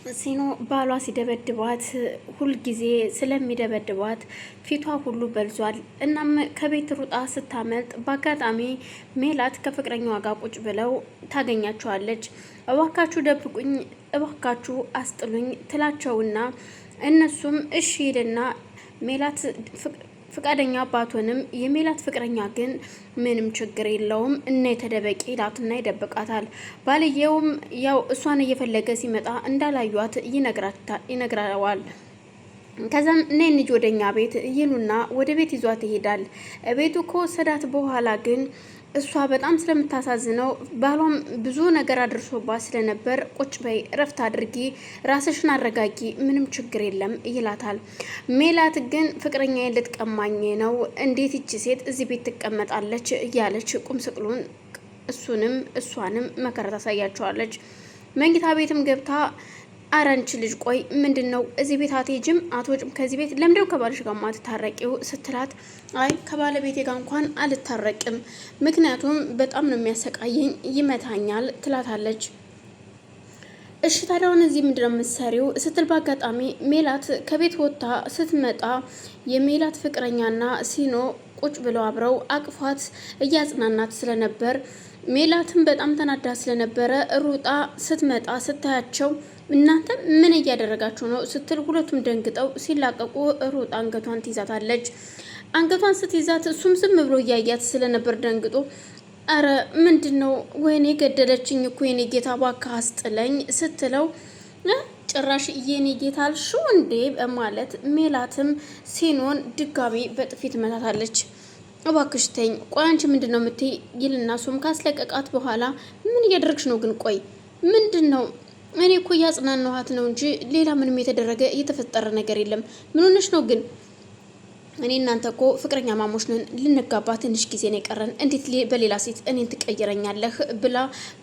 ሲኖ ባሏ ሲደበድቧት ሁልጊዜ ስለሚደበድቧት ፊቷ ሁሉ በልዟል። እናም ከቤት ሩጣ ስታመልጥ በአጋጣሚ ሜላት ከፍቅረኛዋ ጋር ቁጭ ብለው ታገኛቸዋለች። እባካችሁ ደብቁኝ፣ እባካችሁ አስጥሉኝ ትላቸውና እነሱም እሺ ይልና ሜላት ፍቃደኛ ባትሆንም የሜላት ፍቅረኛ ግን ምንም ችግር የለውም እና የተደበቂ ይላትና ይደብቃታል። ባልየውም ያው እሷን እየፈለገ ሲመጣ እንዳላዩት ይነግረዋል። ከዛም ነይ እንጂ ወደኛ ቤት ይሉና ወደ ቤት ይዟት ይሄዳል። ቤቱ ከወሰዳት በኋላ ግን እሷ በጣም ስለምታሳዝነው ባሏም ብዙ ነገር አድርሶባት ስለነበር ቁጭ በይ፣ እረፍት አድርጊ፣ ራስሽን አረጋጊ፣ ምንም ችግር የለም ይላታል። ሜላት ግን ፍቅረኛዬን ልትቀማኝ ነው፣ እንዴት ይቺ ሴት እዚህ ቤት ትቀመጣለች እያለች ቁም ስቅሉን እሱንም እሷንም መከራ ታሳያቸዋለች። መኝታ ቤትም ገብታ አረንች ልጅ ቆይ ምንድነው እዚህ ቤት አትሄጂም አትወጭም ከዚህ ቤት ለምንድነው ከባልሽ ጋር ማትታረቂው ስትላት አይ ከባለቤቴ ጋር እንኳን አልታረቅም ምክንያቱም በጣም ነው የሚያሰቃየኝ ይመታኛል ትላታለች። እሺ ታዲያውን እዚህ ምንድነው የምትሰሪው ስትል በአጋጣሚ ሜላት ከቤት ወጥታ ስትመጣ የሜላት ፍቅረኛና ሲኖ ቁጭ ብለው አብረው አቅፏት እያጽናናት ስለነበር ሜላትም በጣም ተናዳ ስለነበረ ሩጣ ስትመጣ ስታያቸው እናንተ ምን እያደረጋችሁ ነው ስትል ሁለቱም ደንግጠው ሲላቀቁ ሩጣ አንገቷን ትይዛታለች። አንገቷን ስትይዛት እሱም ዝም ብሎ እያያት ስለነበር ደንግጦ አረ ምንድነው ወይኔ ገደለችኝ እኮ የኔ ጌታ እባክህ አስጥለኝ ስትለው ጭራሽ የኔ ጌታ አልሽው እንዴ በማለት ሜላትም ሲኖን ድጋሚ በጥፊ ትመታታለች። እባክሽ ተኝ ቆይ አንቺ ምንድነው የምትይ ይልና እሱም ካስለቀቃት በኋላ ምን እያደረግሽ ነው ግን ቆይ ምንድነው እኔ እኮ እያጽናናኋት ነው እንጂ ሌላ ምንም የተደረገ እየተፈጠረ ነገር የለም ምን ሆነሽ ነው ግን እኔ እናንተ እኮ ፍቅረኛ ማሞች ነን ልንጋባ ትንሽ ጊዜ ነው የቀረን እንዴት በሌላ ሴት እኔን ትቀይረኛለህ ብላ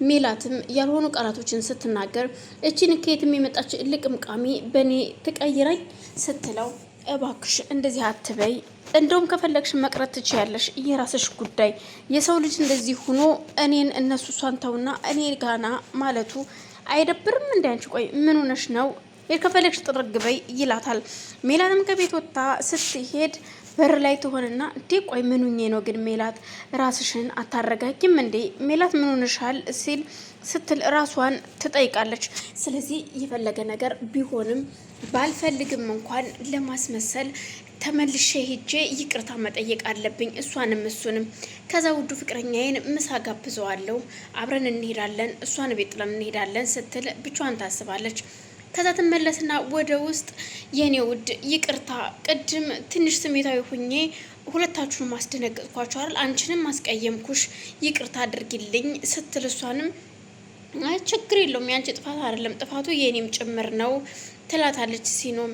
ሜላትም ያልሆኑ ቃላቶችን ስትናገር እቺን ከየትም የመጣች ልቅምቃሚ በእኔ ትቀይረኝ ስትለው እባክሽ እንደዚህ አትበይ እንደውም ከፈለግሽ መቅረት ትችያለሽ የራስሽ ጉዳይ የሰው ልጅ እንደዚህ ሆኖ እኔን እነሱ ሷንተውና እኔ ጋና ማለቱ አይደብርም እንዴ አንቺ ቆይ ምን ሆነሽ ነው የከፈለግሽ ጥርግ በይ ይላታል። ሜላትም ከቤት ወጣ ስትሄድ በር ላይ ትሆንና እንዴ ቆይ ምን ሆኜ ነው ግን ሜላት ራስሽን አታረጋጊም እንዴ ሜላት ምን ሆነሻል ሲል ስትል ራሷን ትጠይቃለች። ስለዚህ የፈለገ ነገር ቢሆንም ባልፈልግም እንኳን ለማስመሰል ተመልሼ ሄጄ ይቅርታ መጠየቅ አለብኝ እሷንም እሱንም ከዛ ውዱ ፍቅረኛዬን ምሳ ጋብዘዋለሁ አብረን እንሄዳለን እሷን ቤት ጥለን እንሄዳለን ስትል ብቻዋን ታስባለች። ከዛ ትመለስና ወደ ውስጥ የኔ ውድ ይቅርታ ቅድም ትንሽ ስሜታዊ ሆኜ ሁለታችሁንም አስደነገጥኳችሁ አይደል አንቺንም አስቀየምኩሽ ይቅርታ አድርጊልኝ ስትል እሷንም አይ ችግር የለውም ያንቺ ጥፋት አይደለም ጥፋቱ የኔም ጭምር ነው ትላታለች። ሲኖም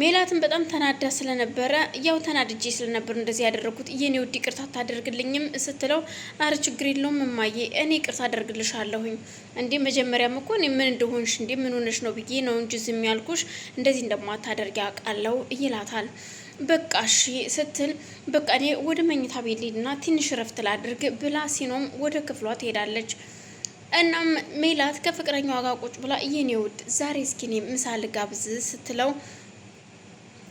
ሜላትን በጣም ተናዳ ስለነበረ ያው ተናድጄ ስለነበር እንደዚህ ያደረኩት የኔ ውድ ይቅርታ ታደርግልኝም ስትለው አረ ችግር የለውም እማዬ እኔ ይቅርታ አደርግልሻለሁኝ እንዴ መጀመሪያም እኮ እኔ ምን እንደሆንሽ እንዴ ምን ሆነሽ ነው ብዬ ነው እንጂ ዝም ያልኩሽ እንደዚህ እንደማታደርጊ አውቃለሁ ይላታል። በቃ እሺ ስትል በቃ እኔ ወደ መኝታ ቤት ልሂድና ትንሽ ረፍት ላድርግ ብላ ሲኖም ወደ ክፍሏ ትሄዳለች። እናም ሜላት ከፍቅረኛዋ ጋር ቁጭ ብላ የኔ ውድ ዛሬ እስኪ እኔ ምሳ ልጋብዝ ስትለው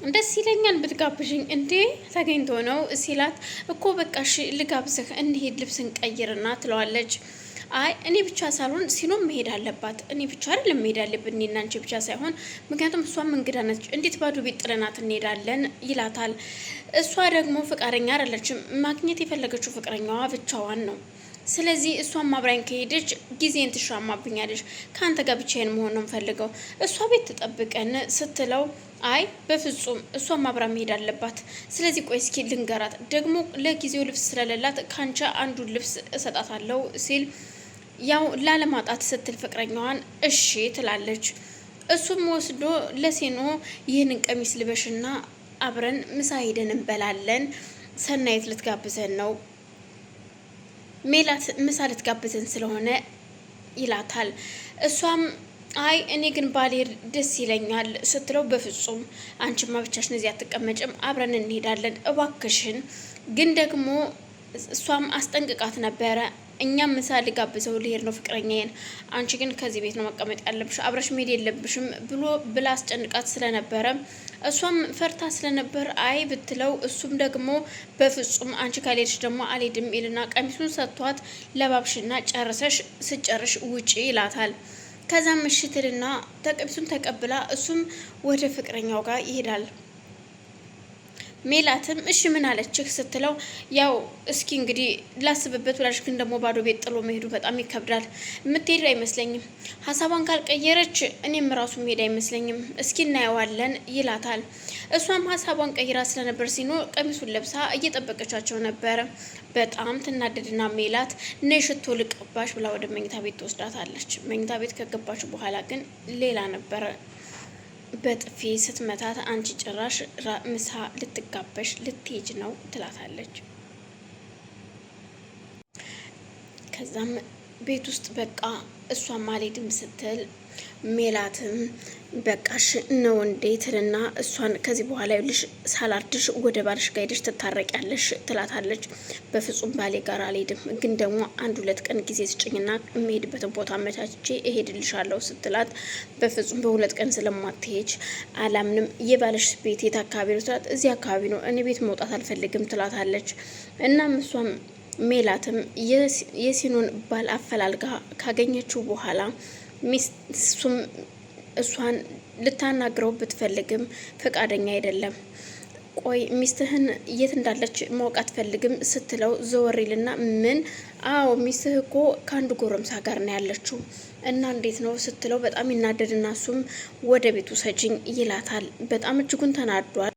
ደስ ይለኛል ብትጋብዥኝ እንዴ ተገኝቶ ነው ሲላት እኮ በቃ እሺ ልጋብዝህ እንሂድ ልብስን ቀይርና ትለዋለች። አይ እኔ ብቻ ሳልሆን ሲኖም መሄድ አለባት እኔ ብቻ አይደለም መሄድ አለብን እኔና አንቺ ብቻ ሳይሆን ምክንያቱም እሷም እንግዳ ነች እንዴት ባዶ ቤት ጥለናት እንሄዳለን ይላታል። እሷ ደግሞ ፍቃደኛ አይደለችም ማግኘት የፈለገችው ፍቅረኛዋ ብቻዋን ነው። ስለዚህ እሷም አብራኝ ከሄደች ጊዜን ትሻማብኛለች ከአንተ ጋር ብቻዬን መሆን ነው የምፈልገው እሷ ቤት ትጠብቀን ስትለው አይ በፍጹም እሷም አብራ መሄድ አለባት ስለዚህ ቆይ እስኪ ልንገራት ደግሞ ለጊዜው ልብስ ስለሌላት ካንቻ አንዱን ልብስ እሰጣታለሁ ሲል ያው ላለማጣት ስትል ፍቅረኛዋን እሺ ትላለች። እሱም ወስዶ ለሴኖ ይህንን ቀሚስ ልበሽና አብረን ምሳ ሄደን እንበላለን ሰናይት ልትጋብዘን ነው ሜላት ምሳ ልትጋብዘን ስለሆነ ይላታል። እሷም አይ እኔ ግን ባሌር ደስ ይለኛል ስትለው በፍጹም አንቺማ ብቻሽን እዚህ አትቀመጭም አብረን እንሄዳለን እባክሽን ግን ደግሞ እሷም አስጠንቅቃት ነበረ እኛም ምሳ ልጋብዘው ልሄድ ነው ፍቅረኛዬን፣ አንቺ ግን ከዚህ ቤት ነው መቀመጥ ያለብሽ፣ አብረሽ መሄድ የለብሽም ብላ አስጨንቃት ስለነበረ እሷም ፈርታ ስለነበር አይ ብትለው እሱም ደግሞ በፍጹም አንቺ ካልሄድሽ ደግሞ አልሄድም ይልና ቀሚሱን ሰጥቷት ለባብሽና ጨርሰሽ ስጨርሽ ውጪ ይላታል። ከዛም ምሽትልና ቀሚሱን ተቀብላ እሱም ወደ ፍቅረኛው ጋር ይሄዳል። ሜላትም እሺ ምን አለችህ ስትለው ያው እስኪ እንግዲህ ላስብበት ብላሽ፣ ግን ደግሞ ባዶ ቤት ጥሎ መሄዱ በጣም ይከብዳል። የምትሄድ አይመስለኝም። ሀሳቧን ካልቀየረች እኔም ራሱ መሄድ አይመስለኝም። እስኪ እናየዋለን ይላታል። እሷም ሀሳቧን ቀይራ ስለነበር ሲኖ ቀሚሱን ለብሳ እየጠበቀቻቸው ነበረ። በጣም ትናደድና ሜላት ነይ ሽቶ ልቀባሽ ብላ ወደ መኝታ ቤት ትወስዳታለች። መኝታ ቤት ከገባች በኋላ ግን ሌላ ነበረ። በጥፊ ስትመታት አንቺ ጭራሽ ምሳ ልትጋበሽ ልትሄጅ ነው ትላታለች። ከዛም ቤት ውስጥ በቃ እሷም አልሄድም ስትል ሜላትም በቃሽ ነው እንዴ ትልና እሷን ከዚህ በኋላ ይልሽ ሳላርድሽ ወደ ባልሽ ጋር ሄደሽ ትታረቂያለሽ ትላታለች። በፍጹም ባሌ ጋር አልሄድም፣ ግን ደግሞ 1-2 ቀን ጊዜ ስጭኝና የምሄድበትን ቦታ አመቻችቼ እሄድልሻለሁ ስትላት በፍጹም በ2 ቀን ስለማትሄጅ አላምንም፣ የባልሽ ቤት የት አካባቢ ነው ትላት። እዚህ አካባቢ ነው፣ እኔ ቤት መውጣት አልፈልግም ትላታለች። እናም እሷም ሜላትም የሲኑን ባል አፈላልጋ ካገኘችው በኋላ እሱም እሷን ልታናግረው ብትፈልግም ፈቃደኛ አይደለም። ቆይ ሚስትህን የት እንዳለች ማወቅ አትፈልግም ስትለው ዘወሪልና ምን? አዎ ሚስትህ እኮ ከአንድ ጎረምሳ ጋር ነው ያለችው እና እንዴት ነው ስትለው በጣም ይናደድና እሱም ወደ ቤቱ ሰጂኝ ይላታል። በጣም እጅጉን ተናዷል።